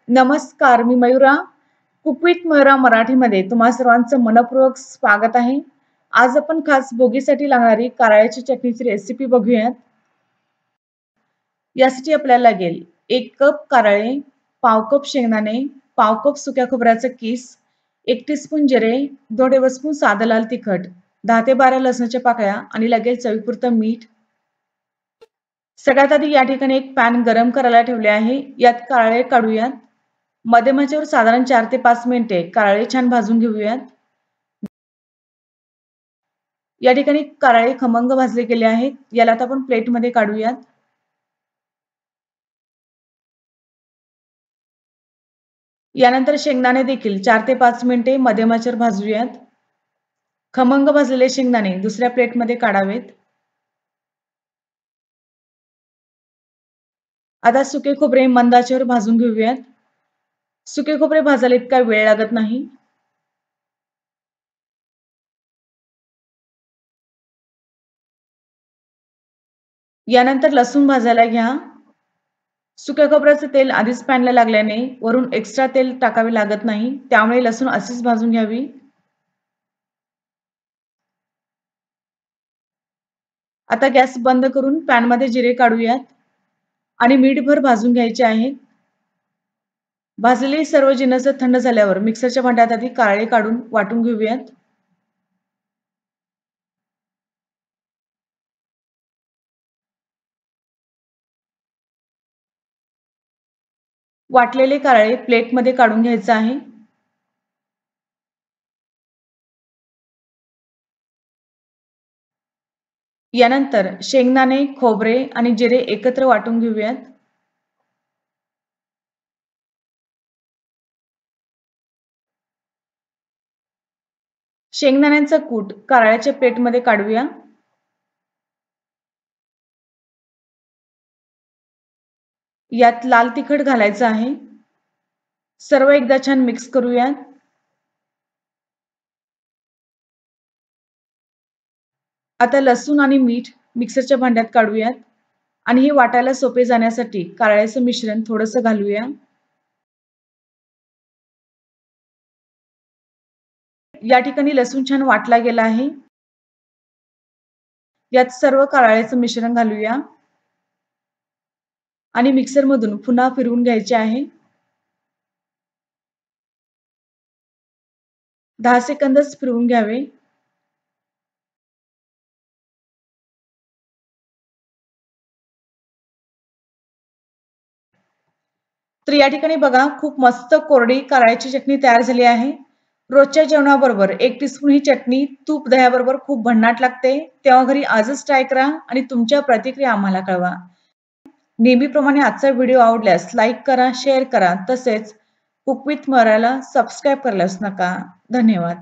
नमस्कार, मी Mayura. Cook with Mayura मराठीमध्ये तुम्हा सर्वांचं मनपूर्वक स्वागत आहे. आज आपण खास भोगीसाठी लागणारी कारळ्याची चटणीची रेसिपी बघूयात. यासाठी आपल्याला लागेल 1 कप कारळे, पाव कप शेंगदाणे, पाव कप सुक्या खोबऱ्याचं किस, 1 टीस्पून जिरे, 2 टेबलस्पून साधं लाल तिखट, 10 ते 12 लसणाच्या पाकळ्या आणि लागेल चवीपुरतं मीठ. सगळ्यात आधी या ठिकाणी एक पॅन गरम करायला ठेवले आहे. यात कारळे काढूयात. मध्यम आचेवर साधारण 4 ते 5 मिनिटे कारळे छान भाजून घेऊयात. या ठिकाणी कारळे खमंग भाजले गेले आहेत. याला आता आपण प्लेटमध्ये काढूयात. यानंतर शेंगदाणे देखील 4 ते 5 मिनिटे मध्यम आचेवर भाजूयात. खमंग भाजलेले शेंगदाणे दुसऱ्या प्लेटमध्ये काढावेत. आता सुके खोबरे मंद आचेवर भाजून घेऊयात. सुके खोबरे भाजायला इतका वेळ लागत नाही. यानंतर लसूण भाजायला घ्या. सुक्या खोबऱ्याचं तेल आधीच पॅनला लागल्याने वरून एक्स्ट्रा तेल टाकावे लागत नाही. त्यामुळे लसूण अशीच भाजून घ्यावी. आता गॅस बंद करून पॅनमध्ये जिरे काढूयात आणि मीठभर भाजून घ्यायचे आहे. भाजलेले सर्व जिन्नस थंड झाल्यावर मिक्सरच्या भांड्यात आधी कारळे काढून वाटून घेऊयात. वाटलेले कारळे प्लेटमध्ये काढून घ्यायचे आहे. यानंतर शेंगदाणे, खोबरे आणि जिरे एकत्र वाटून घेऊयात. शेंगदाण्यांचा कूट कारळ्याच्या प्लेटमध्ये काढूया. यात लाल तिखट घालायचं आहे. सर्व एकदा छान मिक्स करूयात. आता लसूण आणि मीठ मिक्सरच्या भांड्यात काढूयात आणि हे वाटायला सोपे जाण्यासाठी कारळ्याचं मिश्रण थोडंसं घालूया. या ठिकाणी लसूण छान वाटला गेला आहे. यात सर्व कारळ्याचं मिश्रण घालूया आणि मिक्सरमधून पुन्हा फिरवून घ्यायचे आहे. 10 सेकंदच फिरवून घ्यावे. तर या ठिकाणी बघा खूप मस्त कोरडी कारळ्याची चटणी तयार झाली आहे. रोजच्या जेवणाबरोबर 1 टीस्पून ही चटणी तूप दह्याबरोबर खूप भन्नाट लागते. तेव्हा घरी आजच ट्राय करा आणि तुमच्या प्रतिक्रिया आम्हाला कळवा. नेहमीप्रमाणे आजचा व्हिडिओ आवडल्यास लाईक करा, शेअर करा. तसेच कुक विथ मयुराला सबस्क्राईब करायलाच नका. धन्यवाद.